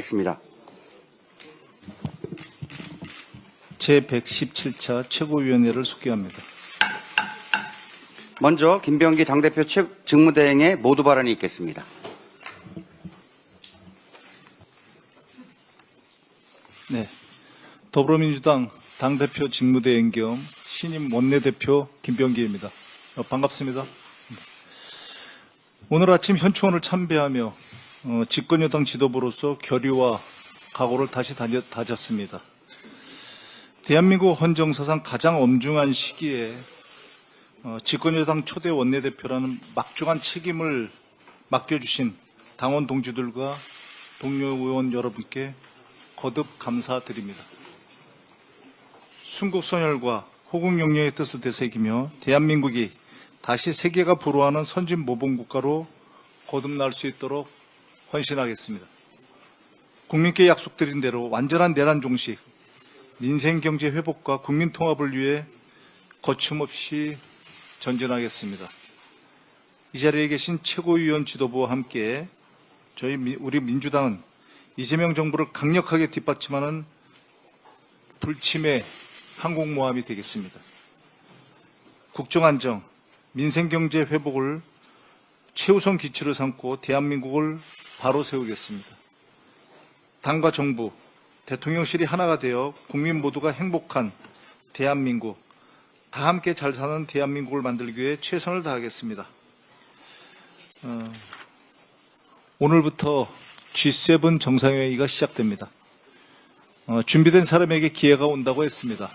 있습니다. 제117차 최고위원회를 소개합니다. 먼저 김병기 당대표 직무대행의 모두 발언이 있겠습니다. 네, 더불어민주당 당대표 직무대행 겸 신임 원내대표 김병기입니다. 반갑습니다. 오늘 아침 현충원을 참배하며 집권여당 지도부로서 결의와 각오를 다시 다졌습니다. 대한민국 헌정사상 가장 엄중한 시기에 집권여당 초대 원내대표라는 막중한 책임을 맡겨주신 당원 동지들과 동료 의원 여러분께 거듭 감사드립니다. 순국선열과 호국영령의 뜻을 되새기며 대한민국이 다시 세계가 부러워하는 선진 모범국가로 거듭날 수 있도록 헌신하겠습니다. 국민께 약속드린 대로 완전한 내란 종식, 민생경제 회복과 국민 통합을 위해 거침없이 전진하겠습니다. 이 자리에 계신 최고위원 지도부와 함께 우리 민주당은 이재명 정부를 강력하게 뒷받침하는 불침의 항공모함이 되겠습니다. 국정안정, 민생경제 회복을 최우선 기치로 삼고 대한민국을 바로 세우겠습니다. 당과 정부, 대통령실이 하나가 되어 국민 모두가 행복한 대한민국, 다 함께 잘 사는 대한민국을 만들기 위해 최선을 다하겠습니다. 오늘부터 G7 정상회의가 시작됩니다. 준비된 사람에게 기회가 온다고 했습니다.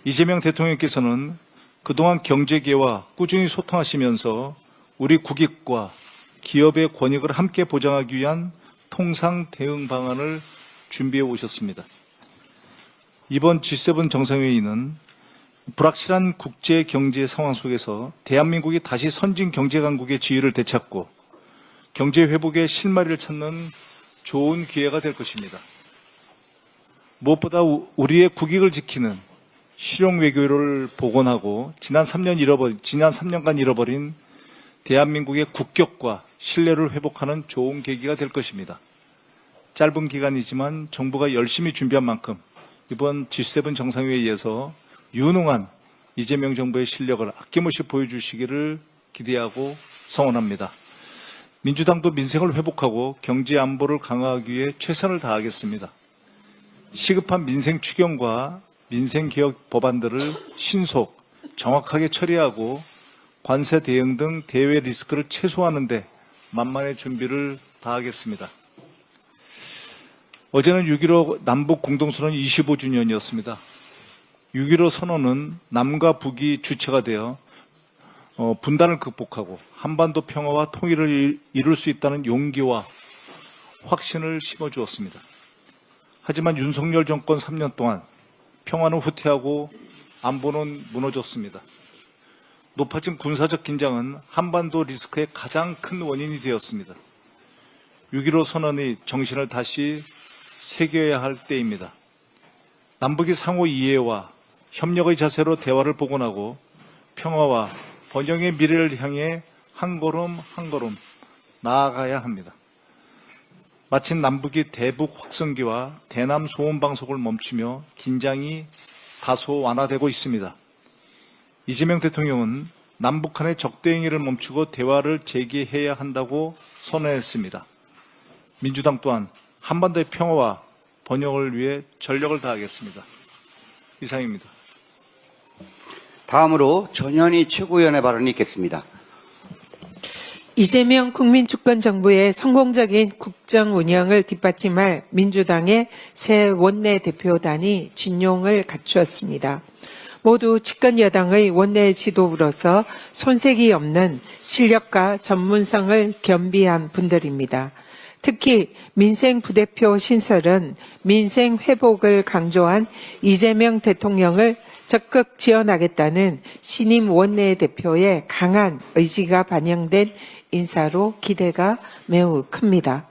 이재명 대통령께서는 그동안 경제계와 꾸준히 소통하시면서 우리 국익과 기업의 권익을 함께 보장하기 위한 통상 대응 방안을 준비해 오셨습니다. 이번 G7 정상회의는 불확실한 국제 경제 상황 속에서 대한민국이 다시 선진 경제 강국의 지위를 되찾고 경제 회복의 실마리를 찾는 좋은 기회가 될 것입니다. 무엇보다 우리의 국익을 지키는 실용 외교를 복원하고 지난 3년간 잃어버린 대한민국의 국격과 신뢰를 회복하는 좋은 계기가 될 것입니다. 짧은 기간이지만 정부가 열심히 준비한 만큼 이번 G7 정상회의에서 유능한 이재명 정부의 실력을 아낌없이 보여주시기를 기대하고 성원합니다. 민주당도 민생을 회복하고 경제 안보를 강화하기 위해 최선을 다하겠습니다. 시급한 민생 추경과 민생개혁 법안들을 신속, 정확하게 처리하고 관세 대응 등 대외 리스크를 최소화하는 데 만만의 준비를 다하겠습니다. 어제는 6.15 남북 공동선언 25주년이었습니다. 6.15 선언은 남과 북이 주체가 되어 분단을 극복하고 한반도 평화와 통일을 이룰 수 있다는 용기와 확신을 심어주었습니다. 하지만 윤석열 정권 3년 동안 평화는 후퇴하고 안보는 무너졌습니다. 높아진 군사적 긴장은 한반도 리스크의 가장 큰 원인이 되었습니다. 6.15 선언의 정신을 다시 새겨야 할 때입니다. 남북이 상호 이해와 협력의 자세로 대화를 복원하고 평화와 번영의 미래를 향해 한 걸음 한 걸음 나아가야 합니다. 마침 남북이 대북 확성기와 대남 소음 방송을 멈추며 긴장이 다소 완화되고 있습니다. 이재명 대통령은 남북한의 적대 행위를 멈추고 대화를 재개해야 한다고 선언했습니다. 민주당 또한 한반도의 평화와 번영을 위해 전력을 다하겠습니다. 이상입니다. 다음으로 전현희 최고위원의 발언이 있겠습니다. 이재명 국민주권정부의 성공적인 국정 운영을 뒷받침할 민주당의 새 원내대표단이 진용을 갖추었습니다. 모두 집권여당의 원내 지도부로서 손색이 없는 실력과 전문성을 겸비한 분들입니다. 특히 민생 부대표 신설은 민생 회복을 강조한 이재명 대통령을 적극 지원하겠다는 신임 원내대표의 강한 의지가 반영된 인사로 기대가 매우 큽니다.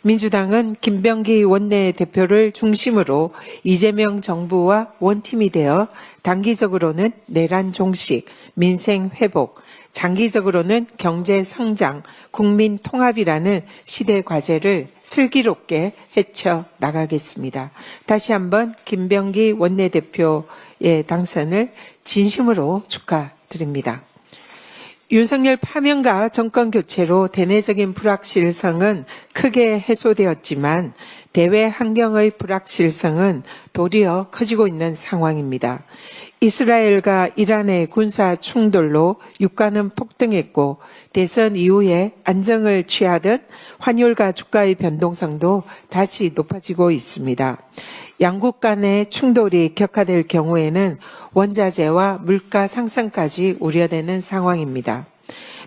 민주당은 김병기 원내대표를 중심으로 이재명 정부와 원팀이 되어 단기적으로는 내란 종식, 민생 회복, 장기적으로는 경제 성장, 국민 통합이라는 시대 과제를 슬기롭게 헤쳐 나가겠습니다. 다시 한번 김병기 원내대표의 당선을 진심으로 축하드립니다. 윤석열 파면과 정권 교체로 대내적인 불확실성은 크게 해소되었지만 대외 환경의 불확실성은 도리어 커지고 있는 상황입니다. 이스라엘과 이란의 군사 충돌로 유가는 폭등했고 대선 이후에 안정을 취하던 환율과 주가의 변동성도 다시 높아지고 있습니다. 양국 간의 충돌이 격화될 경우에는 원자재와 물가 상승까지 우려되는 상황입니다.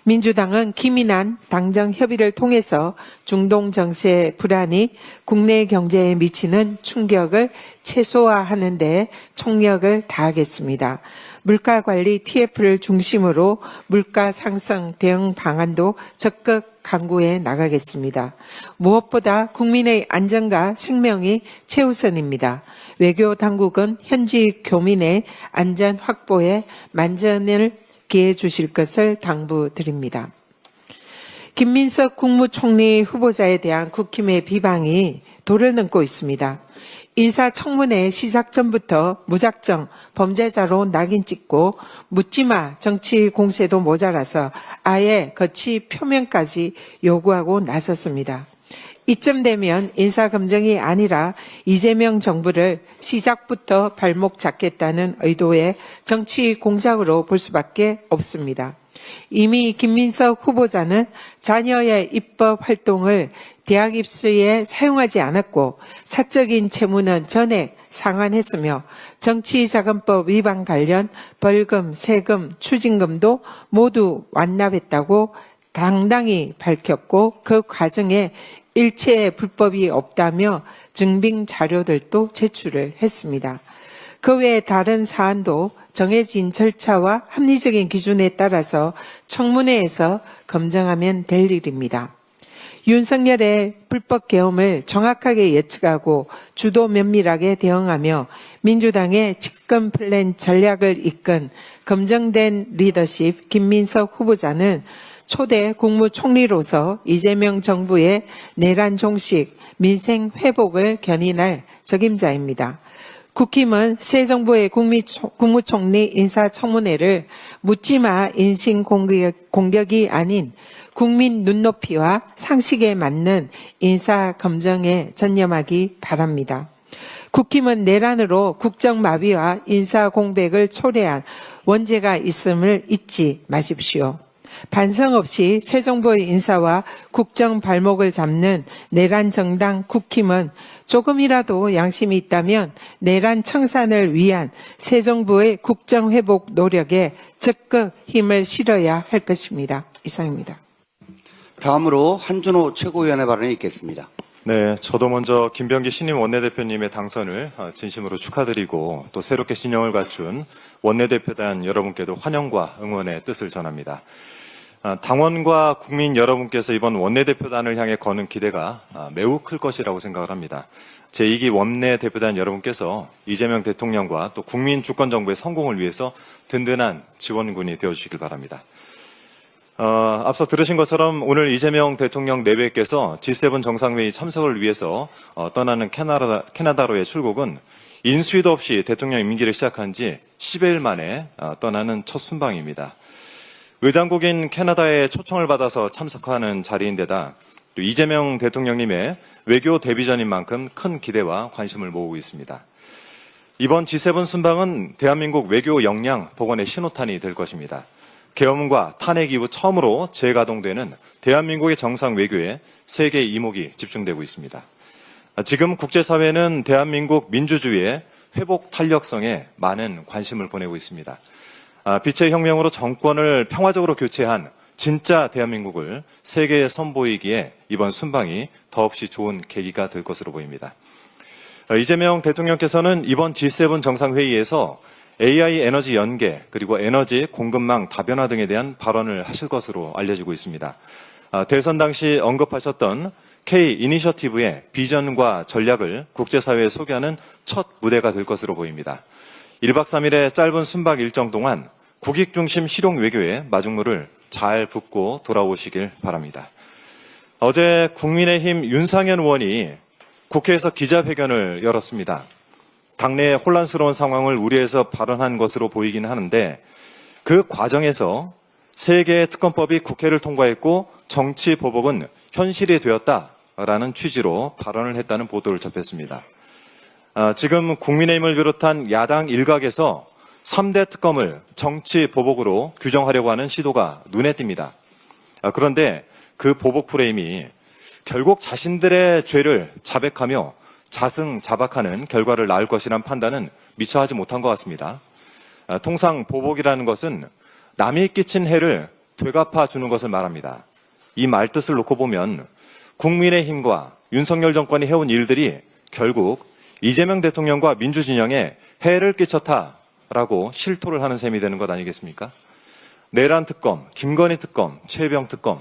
민주당은 기민한 당정 협의를 통해서 중동 정세 불안이 국내 경제에 미치는 충격을 최소화하는 데 총력을 다하겠습니다. 물가 관리 TF를 중심으로 물가 상승 대응 방안도 적극 강구해 나가겠습니다. 무엇보다 국민의 안전과 생명이 최우선입니다. 외교 당국은 현지 교민의 안전 확보에 만전을 기해 주실 것을 당부드립니다. 김민석 국무총리 후보자에 대한 국힘의 비방이 도를 넘고 있습니다. 인사청문회 시작 전부터 무작정 범죄자로 낙인 찍고 묻지마 정치 공세도 모자라서 아예 거치 표명까지 요구하고 나섰습니다. 이쯤 되면 인사검증이 아니라 이재명 정부를 시작부터 발목 잡겠다는 의도의 정치 공작으로 볼 수밖에 없습니다. 이미 김민석 후보자는 자녀의 입법 활동을 대학 입시에 사용하지 않았고 사적인 채무는 전액 상환했으며 정치자금법 위반 관련 벌금, 세금, 추징금도 모두 완납했다고 당당히 밝혔고 그 과정에 일체의 불법이 없다며 증빙 자료들도 제출을 했습니다. 그 외에 다른 사안도 정해진 절차와 합리적인 기준에 따라서 청문회에서 검증하면 될 일입니다. 윤석열의 불법 계엄을 정확하게 예측하고 주도 면밀하게 대응하며 민주당의 집권 플랜 전략을 이끈 검증된 리더십 김민석 후보자는 초대 국무총리로서 이재명 정부의 내란 종식, 민생 회복을 견인할 적임자입니다. 국힘은 새 정부의 국무총리 인사청문회를 묻지마 인신 공격이 아닌 국민 눈높이와 상식에 맞는 인사검증에 전념하기 바랍니다. 국힘은 내란으로 국정마비와 인사공백을 초래한 원죄가 있음을 잊지 마십시오. 반성 없이 새 정부의 인사와 국정 발목을 잡는 내란 정당 국힘은 조금이라도 양심이 있다면 내란 청산을 위한 새 정부의 국정 회복 노력에 적극 힘을 실어야 할 것입니다. 이상입니다. 다음으로 한준호 최고위원의 발언이 있겠습니다. 네, 저도 먼저 김병기 신임 원내대표님의 당선을 진심으로 축하드리고 또 새롭게 신형을 갖춘 원내대표단 여러분께도 환영과 응원의 뜻을 전합니다. 당원과 국민 여러분께서 이번 원내대표단을 향해 거는 기대가 매우 클 것이라고 생각을 합니다. 제2기 원내대표단 여러분께서 이재명 대통령과 또 국민 주권정부의 성공을 위해서 든든한 지원군이 되어주시길 바랍니다. 앞서 들으신 것처럼 오늘 이재명 대통령 내외께서 G7 정상회의 참석을 위해서 떠나는 캐나다로의 출국은 인수위도 없이 대통령 임기를 시작한 지 10여일 만에 떠나는 첫 순방입니다. 의장국인 캐나다의 초청을 받아서 참석하는 자리인데다 또 이재명 대통령님의 외교 데뷔전인 만큼 큰 기대와 관심을 모으고 있습니다. 이번 G7 순방은 대한민국 외교 역량 복원의 신호탄이 될 것입니다. 계엄과 탄핵 이후 처음으로 재가동되는 대한민국의 정상 외교에 세계 이목이 집중되고 있습니다. 지금 국제사회는 대한민국 민주주의의 회복 탄력성에 많은 관심을 보내고 있습니다. 빛의 혁명으로 정권을 평화적으로 교체한 진짜 대한민국을 세계에 선보이기에 이번 순방이 더없이 좋은 계기가 될 것으로 보입니다. 이재명 대통령께서는 이번 G7 정상회의에서 AI 에너지 연계 그리고 에너지 공급망 다변화 등에 대한 발언을 하실 것으로 알려지고 있습니다. 대선 당시 언급하셨던 K 이니셔티브의 비전과 전략을 국제사회에 소개하는 첫 무대가 될 것으로 보입니다. 1박 3일의 짧은 순방 일정 동안 국익 중심 실용 외교의 마중물을 잘 붙고 돌아오시길 바랍니다. 어제 국민의힘 윤상현 의원이 국회에서 기자회견을 열었습니다. 당내의 혼란스러운 상황을 우려해서 발언한 것으로 보이긴 하는데 그 과정에서 3개의 특검법이 국회를 통과했고 정치 보복은 현실이 되었다라는 취지로 발언을 했다는 보도를 접했습니다. 지금 국민의힘을 비롯한 야당 일각에서 3대 특검을 정치 보복으로 규정하려고 하는 시도가 눈에 띕니다. 그런데 그 보복 프레임이 결국 자신들의 죄를 자백하며 자승자박하는 결과를 낳을 것이란 판단은 미처 하지 못한 것 같습니다. 통상 보복이라는 것은 남이 끼친 해를 되갚아 주는 것을 말합니다. 이 말뜻을 놓고 보면 국민의힘과 윤석열 정권이 해온 일들이 결국 이재명 대통령과 민주진영에 해를 끼쳤다라고 실토를 하는 셈이 되는 것 아니겠습니까? 내란 특검, 김건희 특검, 최병 특검,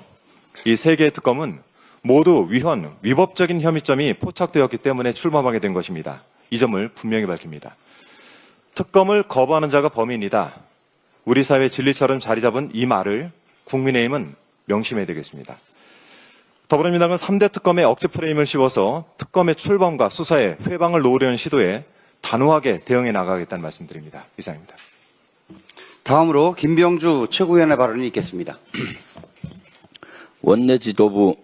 이 3개의 특검은 모두 위헌, 위법적인 혐의점이 포착되었기 때문에 출범하게 된 것입니다. 이 점을 분명히 밝힙니다. 특검을 거부하는 자가 범인이다. 우리 사회 진리처럼 자리 잡은 이 말을 국민의힘은 명심해야 되겠습니다. 더불어민주당은 3대 특검의 억지 프레임을 씌워서 특검의 출범과 수사에 회방을 놓으려는 시도에 단호하게 대응해 나가겠다는 말씀드립니다. 이상입니다. 다음으로 김병주 최고위원의 발언이 있겠습니다. 원내 지도부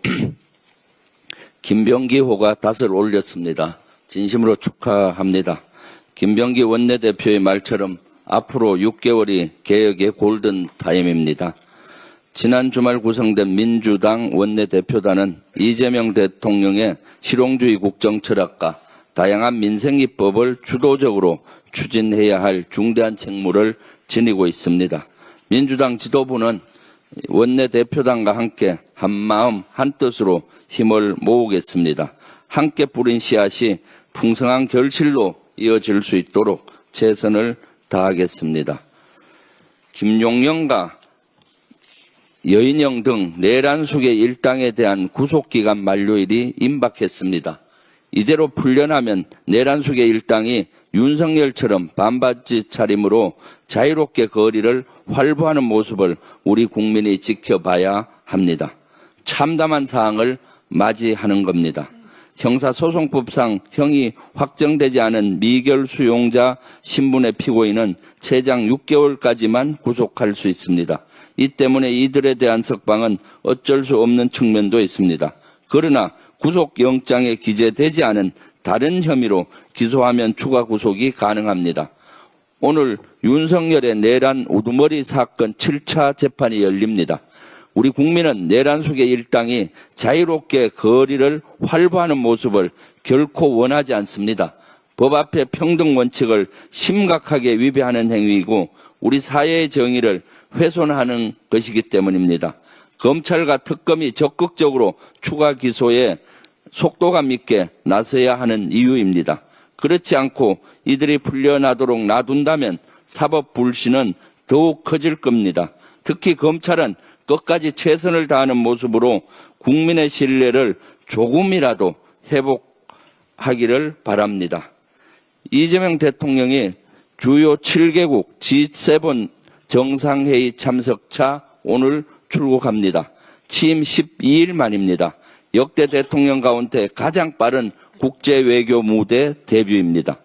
김병기호가 닷을 올렸습니다. 진심으로 축하합니다. 김병기 원내대표의 말처럼 앞으로 6개월이 개혁의 골든타임입니다. 지난 주말 구성된 민주당 원내대표단은 이재명 대통령의 실용주의 국정 철학과 다양한 민생 입법을 주도적으로 추진해야 할 중대한 책무를 지니고 있습니다. 민주당 지도부는 원내대표단과 함께 한마음 한뜻으로 힘을 모으겠습니다. 함께 뿌린 씨앗이 풍성한 결실로 이어질 수 있도록 최선을 다하겠습니다. 김용영과 여인영 등 내란숙의 일당에 대한 구속기간 만료일이 임박했습니다. 이대로 풀려나면 내란숙의 일당이 윤석열처럼 반바지 차림으로 자유롭게 거리를 활보하는 모습을 우리 국민이 지켜봐야 합니다. 참담한 사항을 맞이하는 겁니다. 형사소송법상 형이 확정되지 않은 미결 수용자 신분의 피고인은 최장 6개월까지만 구속할 수 있습니다. 이 때문에 이들에 대한 석방은 어쩔 수 없는 측면도 있습니다. 그러나 구속영장에 기재되지 않은 다른 혐의로 기소하면 추가 구속이 가능합니다. 오늘 윤석열의 내란 우두머리 사건 7차 재판이 열립니다. 우리 국민은 내란숙의 일당이 자유롭게 거리를 활보하는 모습을 결코 원하지 않습니다. 법 앞에 평등 원칙을 심각하게 위배하는 행위이고 우리 사회의 정의를 훼손하는 것이기 때문입니다. 검찰과 특검이 적극적으로 추가 기소에 속도감 있게 나서야 하는 이유입니다. 그렇지 않고 이들이 풀려나도록 놔둔다면 사법 불신은 더욱 커질 겁니다. 특히 검찰은 끝까지 최선을 다하는 모습으로 국민의 신뢰를 조금이라도 회복하기를 바랍니다. 이재명 대통령이 주요 7개국 G7 정상회의 참석차 오늘 출국합니다. 취임 12일 만입니다. 역대 대통령 가운데 가장 빠른 국제외교 무대 데뷔입니다.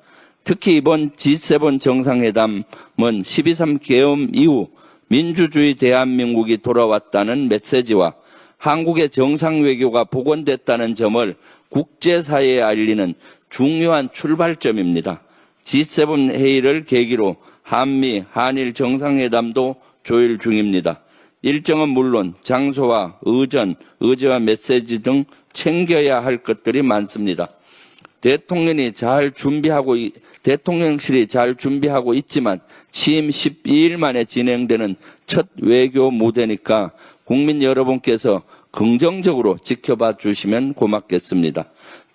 특히 이번 G7 정상회담은 12.3 계엄 이후 민주주의 대한민국이 돌아왔다는 메시지와 한국의 정상외교가 복원됐다는 점을 국제사회에 알리는 중요한 출발점입니다. G7 회의를 계기로 한미, 한일 정상회담도 조율 중입니다. 일정은 물론 장소와 의제와 메시지 등 챙겨야 할 것들이 많습니다. 대통령실이 잘 준비하고 있지만 취임 12일 만에 진행되는 첫 외교 무대니까 국민 여러분께서 긍정적으로 지켜봐 주시면 고맙겠습니다.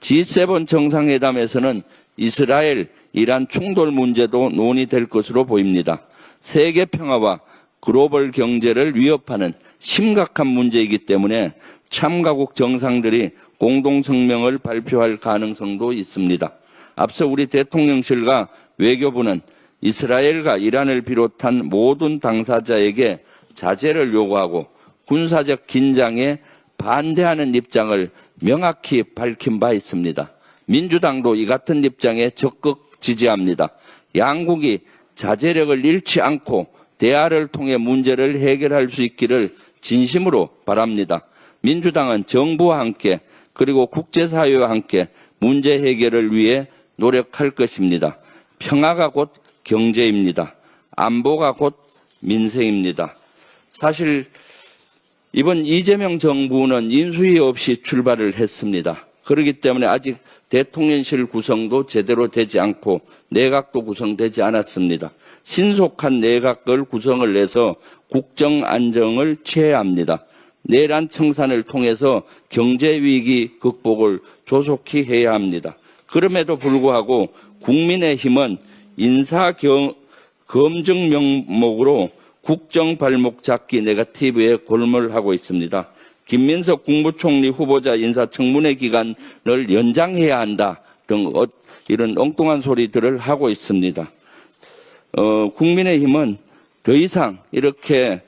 G7 정상회담에서는 이스라엘, 이란 충돌 문제도 논의될 것으로 보입니다. 세계 평화와 글로벌 경제를 위협하는 심각한 문제이기 때문에 참가국 정상들이 공동성명을 발표할 가능성도 있습니다. 앞서 우리 대통령실과 외교부는 이스라엘과 이란을 비롯한 모든 당사자에게 자제를 요구하고 군사적 긴장에 반대하는 입장을 명확히 밝힌 바 있습니다. 민주당도 이 같은 입장에 적극 지지합니다. 양국이 자제력을 잃지 않고 대화를 통해 문제를 해결할 수 있기를 진심으로 바랍니다. 민주당은 정부와 함께 그리고 국제사회와 함께 문제 해결을 위해 노력할 것입니다. 평화가 곧 경제입니다. 안보가 곧 민생입니다. 사실 이번 이재명 정부는 인수위 없이 출발을 했습니다. 그렇기 때문에 아직 대통령실 구성도 제대로 되지 않고 내각도 구성되지 않았습니다. 신속한 내각을 구성을 해서 국정 안정을 취해야 합니다. 내란 청산을 통해서 경제위기 극복을 조속히 해야 합니다. 그럼에도 불구하고 국민의힘은 인사검증 명목으로 국정 발목 잡기 네거티브에 골몰하고 있습니다. 김민석 국무총리 후보자 인사청문회 기간을 연장해야 한다 등 이런 엉뚱한 소리들을 하고 있습니다. 국민의힘은 더 이상 이렇게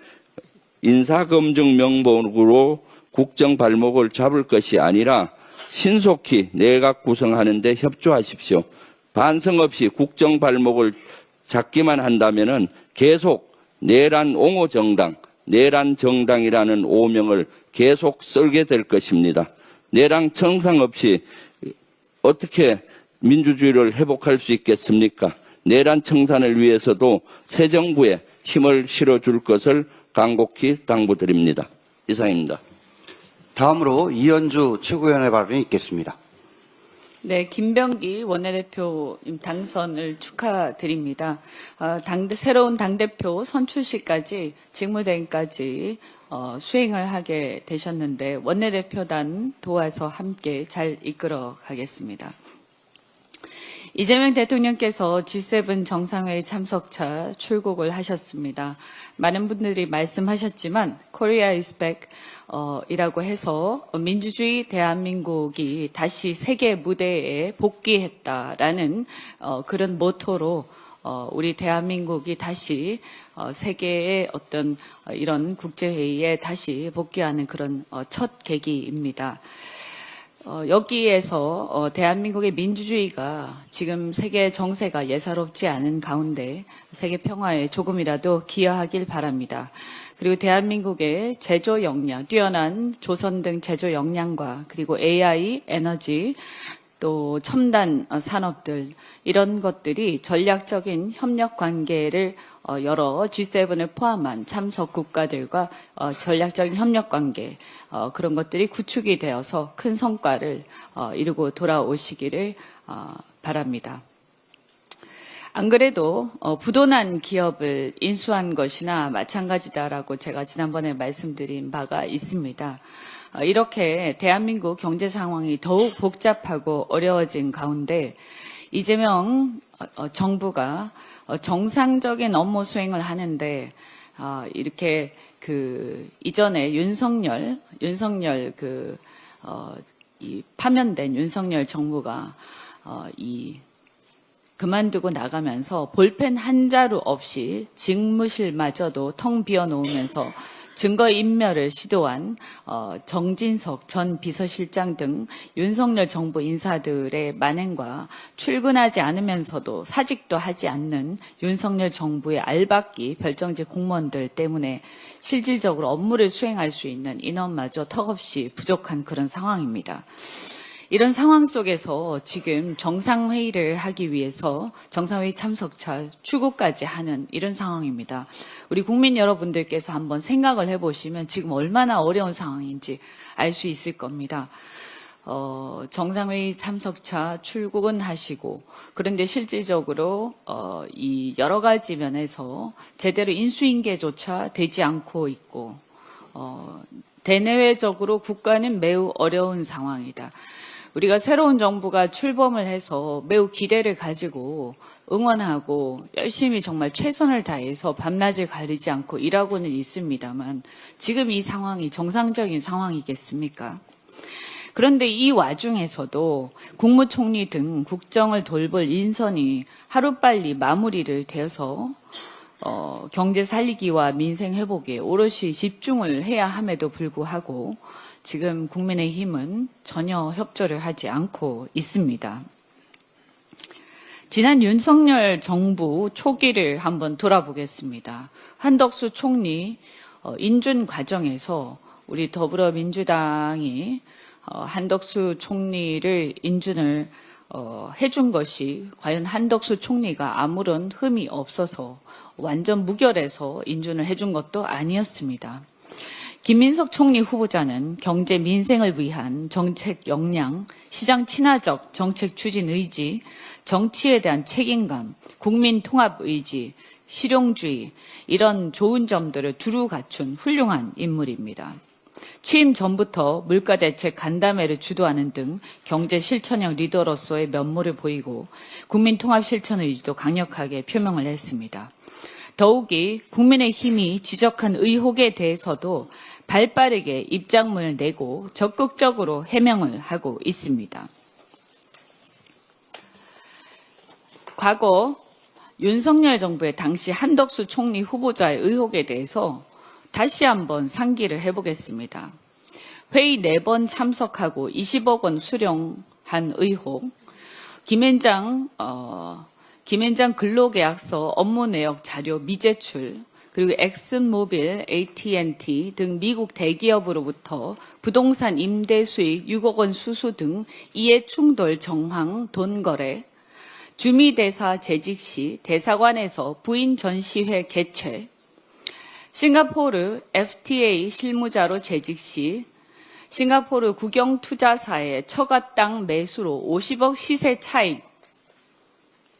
인사검증 명목으로 국정 발목을 잡을 것이 아니라 신속히 내각 구성하는 데 협조하십시오. 반성 없이 국정 발목을 잡기만 한다면은 계속 내란 옹호 정당, 내란 정당이라는 오명을 계속 썰게 될 것입니다. 내란 청산 없이 어떻게 민주주의를 회복할 수 있겠습니까? 내란 청산을 위해서도 새 정부에 힘을 실어줄 것을 간곡히 당부드립니다. 이상입니다. 다음으로 이현주 최고위원의 발언이 있겠습니다. 네, 김병기 원내대표님 당선을 축하드립니다. 새로운 당대표 선출시까지 직무대행까지 수행을 하게 되셨는데 원내대표단 도와서 함께 잘 이끌어 가겠습니다. 이재명 대통령께서 G7 정상회의 참석차 출국을 하셨습니다. 많은 분들이 말씀하셨지만 Korea is back 이라고 해서 민주주의 대한민국이 다시 세계 무대에 복귀했다라는 그런 모토로 우리 대한민국이 다시 세계의 어떤 이런 국제회의에 다시 복귀하는 그런 첫 계기입니다. 여기에서 대한민국의 민주주의가 지금 세계 정세가 예사롭지 않은 가운데 세계 평화에 조금이라도 기여하길 바랍니다. 그리고 대한민국의 제조 역량, 뛰어난 조선 등 제조 역량과 그리고 AI, 에너지, 또 첨단 산업들 이런 것들이 전략적인 협력 관계를 여러 G7을 포함한 참석 국가들과 전략적인 협력 관계 그런 것들이 구축이 되어서 큰 성과를 이루고 돌아오시기를 바랍니다. 안 그래도 부도난 기업을 인수한 것이나 마찬가지다라고 제가 지난번에 말씀드린 바가 있습니다. 이렇게 대한민국 경제 상황이 더욱 복잡하고 어려워진 가운데 이재명 정부가 정상적인 업무 수행을 하는데 이렇게 이전에 윤석열 이 파면된 윤석열 정부가 그만두고 나가면서 볼펜 한 자루 없이 직무실마저도 텅 비워놓으면서 증거인멸을 시도한 정진석 전 비서실장 등 윤석열 정부 인사들의 만행과 출근하지 않으면서도 사직도 하지 않는 윤석열 정부의 알박기 별정직 공무원들 때문에 실질적으로 업무를 수행할 수 있는 인원마저 턱없이 부족한 그런 상황입니다. 이런 상황 속에서 지금 정상회의를 하기 위해서 정상회의 참석차 출국까지 하는 이런 상황입니다. 우리 국민 여러분들께서 한번 생각을 해보시면 지금 얼마나 어려운 상황인지 알 수 있을 겁니다. 정상회의 참석차 출국은 하시고 그런데 실질적으로 이 여러 가지 면에서 제대로 인수인계조차 되지 않고 있고 대내외적으로 국가는 매우 어려운 상황이다. 우리가 새로운 정부가 출범을 해서 매우 기대를 가지고 응원하고 열심히 정말 최선을 다해서 밤낮을 가리지 않고 일하고는 있습니다만 지금 이 상황이 정상적인 상황이겠습니까? 그런데 이 와중에서도 국무총리 등 국정을 돌볼 인선이 하루빨리 마무리를 되어서 경제 살리기와 민생 회복에 오롯이 집중을 해야 함에도 불구하고 지금 국민의힘은 전혀 협조를 하지 않고 있습니다. 지난 윤석열 정부 초기를 한번 돌아보겠습니다. 한덕수 총리 인준 과정에서 우리 더불어민주당이 한덕수 총리를 인준을 해준 것이 과연 한덕수 총리가 아무런 흠이 없어서 완전 무결해서 인준을 해준 것도 아니었습니다. 김민석 총리 후보자는 경제 민생을 위한 정책 역량, 시장 친화적 정책 추진 의지, 정치에 대한 책임감, 국민 통합 의지, 실용주의 이런 좋은 점들을 두루 갖춘 훌륭한 인물입니다. 취임 전부터 물가 대책 간담회를 주도하는 등 경제 실천형 리더로서의 면모를 보이고 국민 통합 실천 의지도 강력하게 표명을 했습니다. 더욱이 국민의힘이 지적한 의혹에 대해서도 발빠르게 입장문을 내고 적극적으로 해명을 하고 있습니다. 과거 윤석열 정부의 당시 한덕수 총리 후보자의 의혹에 대해서 다시 한번 상기를 해보겠습니다. 회의 4번 참석하고 20억 원 수령한 의혹, 김앤장 근로계약서 업무 내역 자료 미제출, 그리고 엑슨모빌, AT&T 등 미국 대기업으로부터 부동산 임대 수익 6억 원 수수 등 이해충돌 정황 돈거래, 주미대사 재직 시 대사관에서 부인 전시회 개최, 싱가포르 FTA 실무자로 재직 시 싱가포르 국영투자사의 처가 땅 매수로 50억 시세 차익,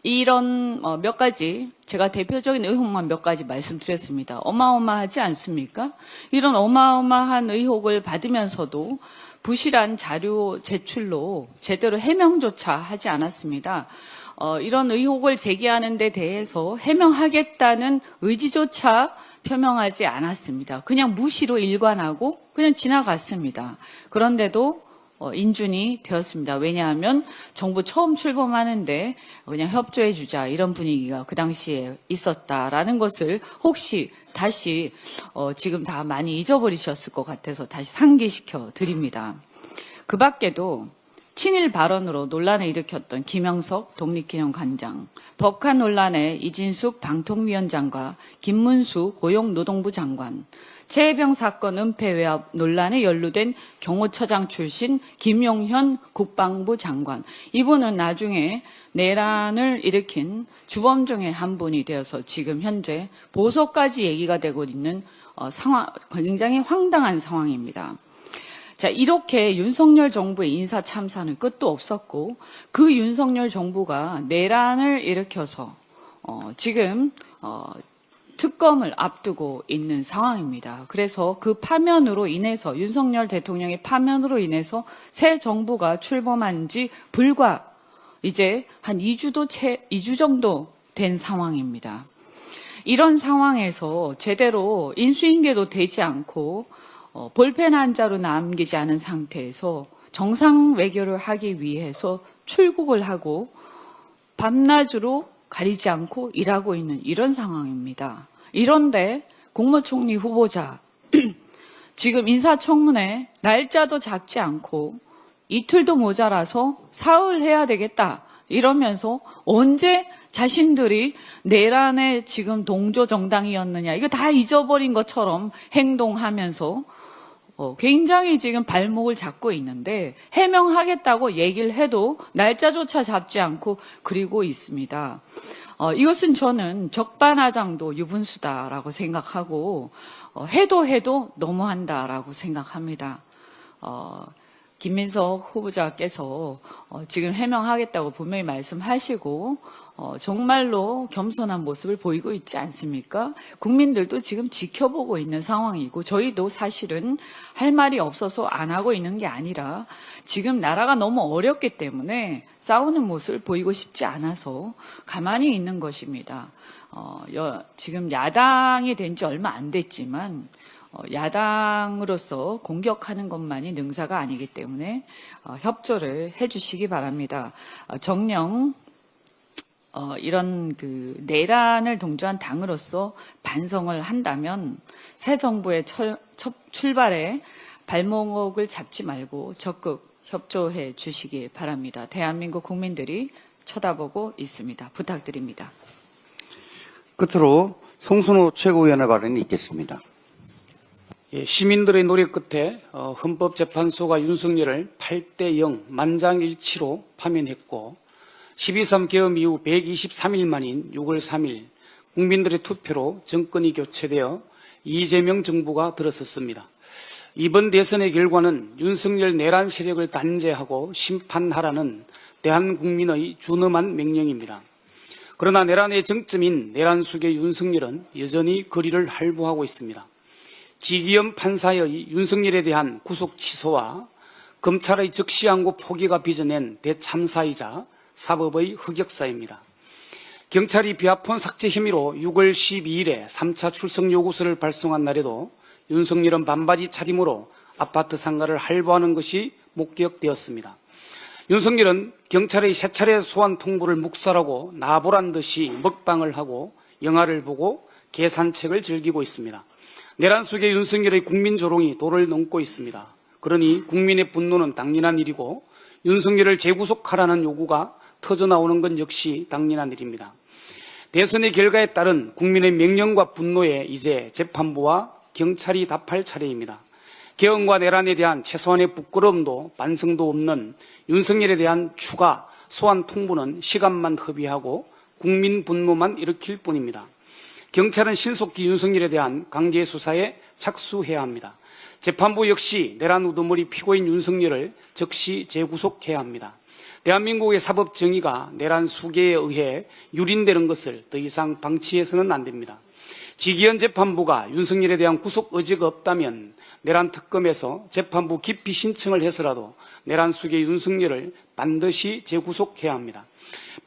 이런 몇 가지, 제가 대표적인 의혹만 몇 가지 말씀드렸습니다. 어마어마하지 않습니까? 이런 어마어마한 의혹을 받으면서도 부실한 자료 제출로 제대로 해명조차 하지 않았습니다. 이런 의혹을 제기하는 데 대해서 해명하겠다는 의지조차 표명하지 않았습니다. 그냥 무시로 일관하고 그냥 지나갔습니다. 그런데도 인준이 되었습니다. 왜냐하면 정부 처음 출범하는데 그냥 협조해주자 이런 분위기가 그 당시에 있었다라는 것을 혹시 다시 지금 다 많이 잊어버리셨을 것 같아서 다시 상기시켜 드립니다. 그 밖에도 친일 발언으로 논란을 일으켰던 김영석 독립기념관장, 법카 논란의 이진숙 방통위원장과 김문수 고용노동부 장관, 최혜병 사건 은폐 외압 논란에 연루된 경호처장 출신 김용현 국방부 장관. 이분은 나중에 내란을 일으킨 주범 중에 한 분이 되어서 지금 현재 보석까지 얘기가 되고 있는 상황, 굉장히 황당한 상황입니다. 자, 이렇게 윤석열 정부의 인사 참사는 끝도 없었고 그 윤석열 정부가 내란을 일으켜서 지금 특검을 앞두고 있는 상황입니다. 그래서 그 파면으로 인해서 윤석열 대통령의 파면으로 인해서 새 정부가 출범한 지 불과 이제 한 2주 정도 된 상황입니다. 이런 상황에서 제대로 인수인계도 되지 않고 볼펜 한 자로 남기지 않은 상태에서 정상 외교를 하기 위해서 출국을 하고 밤낮으로 가리지 않고 일하고 있는 이런 상황입니다. 이런데 국무총리 후보자 지금 인사청문회 날짜도 잡지 않고 이틀도 모자라서 사흘 해야 되겠다 이러면서 언제 자신들이 내란의 지금 동조 정당이었느냐 이거 다 잊어버린 것처럼 행동하면서 굉장히 지금 발목을 잡고 있는데 해명하겠다고 얘기를 해도 날짜조차 잡지 않고 그리고 있습니다. 이것은 저는 적반하장도 유분수다라고 생각하고 해도 너무한다라고 생각합니다. 김민석 후보자께서 지금 해명하겠다고 분명히 말씀하시고 정말로 겸손한 모습을 보이고 있지 않습니까? 국민들도 지금 지켜보고 있는 상황이고 저희도 사실은 할 말이 없어서 안 하고 있는 게 아니라 지금 나라가 너무 어렵기 때문에 싸우는 모습을 보이고 싶지 않아서 가만히 있는 것입니다. 지금 야당이 된 지 얼마 안 됐지만 야당으로서 공격하는 것만이 능사가 아니기 때문에 협조를 해 주시기 바랍니다. 정녕 이런 그 내란을 동조한 당으로서 반성을 한다면 새 정부의 출발에 발목을 잡지 말고 적극 협조해 주시기 바랍니다. 대한민국 국민들이 쳐다보고 있습니다. 부탁드립니다. 끝으로 송순호 최고위원의 발언이 있겠습니다. 예, 시민들의 노력 끝에 헌법재판소가 윤석열을 8대0 만장일치로 파면했고 12.3 계엄 이후 123일 만인 6월 3일 국민들의 투표로 정권이 교체되어 이재명 정부가 들어섰습니다. 이번 대선의 결과는 윤석열 내란 세력을 단죄하고 심판하라는 대한국민의 준엄한 명령입니다. 그러나 내란의 정점인 내란숙의 윤석열은 여전히 거리를 할부하고 있습니다. 지기현 판사의 윤석열에 대한 구속 취소와 검찰의 적시항고 포기가 빚어낸 대참사이자 사법의 흑역사입니다. 경찰이 비아폰 삭제 혐의로 6월 12일에 3차 출석 요구서를 발송한 날에도 윤석열은 반바지 차림으로 아파트 상가를 할부하는 것이 목격되었습니다. 윤석열은 경찰의 세 차례 소환 통보를 묵살하고 나보란 듯이 먹방을 하고 영화를 보고 계산책을 즐기고 있습니다. 내란 속의 윤석열의 국민 조롱이 도를 넘고 있습니다. 그러니 국민의 분노는 당연한 일이고 윤석열을 재구속하라는 요구가 터져나오는 건 역시 당연한 일입니다. 대선의 결과에 따른 국민의 명령과 분노에 이제 재판부와 경찰이 답할 차례입니다. 개헌과 내란에 대한 최소한의 부끄러움도 반성도 없는 윤석열에 대한 추가 소환 통보는 시간만 허비하고 국민 분노만 일으킬 뿐입니다. 경찰은 신속히 윤석열에 대한 강제 수사에 착수해야 합니다. 재판부 역시 내란 우두머리 피고인 윤석열을 즉시 재구속해야 합니다. 대한민국의 사법 정의가 내란 수계에 의해 유린되는 것을 더 이상 방치해서는 안 됩니다. 지기현 재판부가 윤석열에 대한 구속 의지가 없다면 내란 특검에서 재판부 기피 신청을 해서라도 내란 수계 윤석열을 반드시 재구속해야 합니다.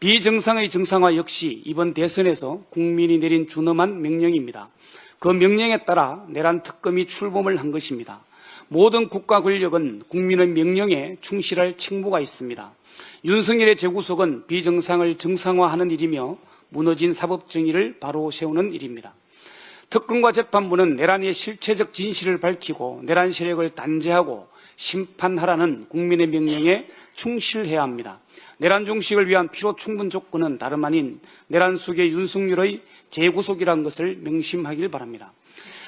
비정상의 정상화 역시 이번 대선에서 국민이 내린 준엄한 명령입니다. 그 명령에 따라 내란 특검이 출범을 한 것입니다. 모든 국가 권력은 국민의 명령에 충실할 책무가 있습니다. 윤석열의 재구속은 비정상을 정상화하는 일이며 무너진 사법 정의를 바로 세우는 일입니다. 특검과 재판부는 내란의 실체적 진실을 밝히고 내란 세력을 단죄하고 심판하라는 국민의 명령에 충실해야 합니다. 내란 종식을 위한 필요 충분 조건은 다름 아닌 내란 속의 윤석열의 재구속이라는 것을 명심하길 바랍니다.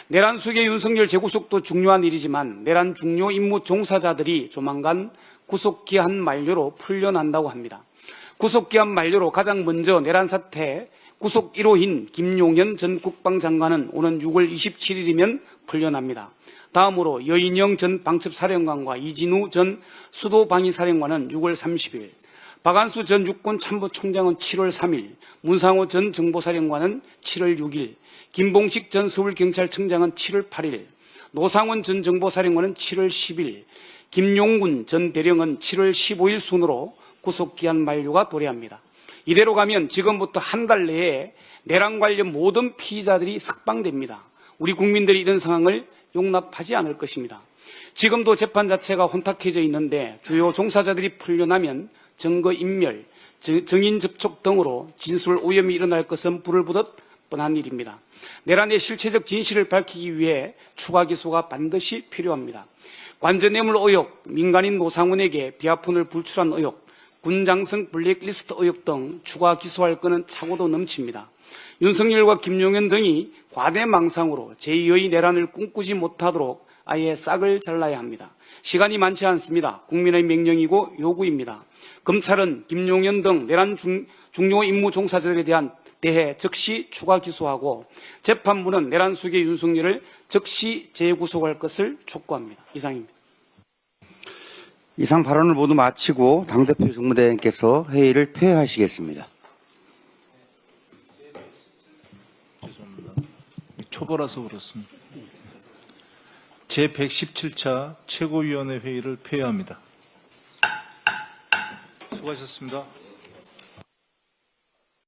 내란 속의 윤석열 재구속도 중요한 일이지만 내란 중요 임무 종사자들이 조만간 구속기한 만료로 풀려난다고 합니다. 구속기한 만료로 가장 먼저 내란 사태 구속 1호인 김용현 전 국방장관은 오는 6월 27일이면 풀려납니다. 다음으로 여인영 전 방첩사령관과 이진우 전 수도방위사령관은 6월 30일, 박안수 전 육군참모총장은 7월 3일, 문상호 전 정보사령관은 7월 6일, 김봉식 전 서울경찰청장은 7월 8일, 노상원 전 정보사령관은 7월 10일, 김용군 전 대령은 7월 15일 순으로 구속기한 만료가 도래합니다. 이대로 가면 지금부터 한 달 내에 내란 관련 모든 피의자들이 석방됩니다. 우리 국민들이 이런 상황을 용납하지 않을 것입니다. 지금도 재판 자체가 혼탁해져 있는데 주요 종사자들이 풀려나면 증거인멸, 증인 접촉 등으로 진술 오염이 일어날 것은 불을 보듯 뻔한 일입니다. 내란의 실체적 진실을 밝히기 위해 추가 기소가 반드시 필요합니다. 관저뇌물 의혹, 민간인 노상훈에게 비하폰을 불출한 의혹, 군장성 블랙리스트 의혹 등 추가 기소할 건은 차고도 넘칩니다. 윤석열과 김용현 등이 과대망상으로 제2의 내란을 꿈꾸지 못하도록 아예 싹을 잘라야 합니다. 시간이 많지 않습니다. 국민의 명령이고 요구입니다. 검찰은 김용현 등 내란 중요 임무 종사자들에 대해 즉시 추가 기소하고 재판부는 내란 수계 윤석열을 즉시 재구속할 것을 촉구합니다. 이상입니다. 이상 발언을 모두 마치고 당대표 직무대행께서 회의를 폐하하시겠습니다. 죄송합니다. 초보라서 그렇습니다. 제117차 최고위원회 회의를 폐회합니다. 수고하셨습니다.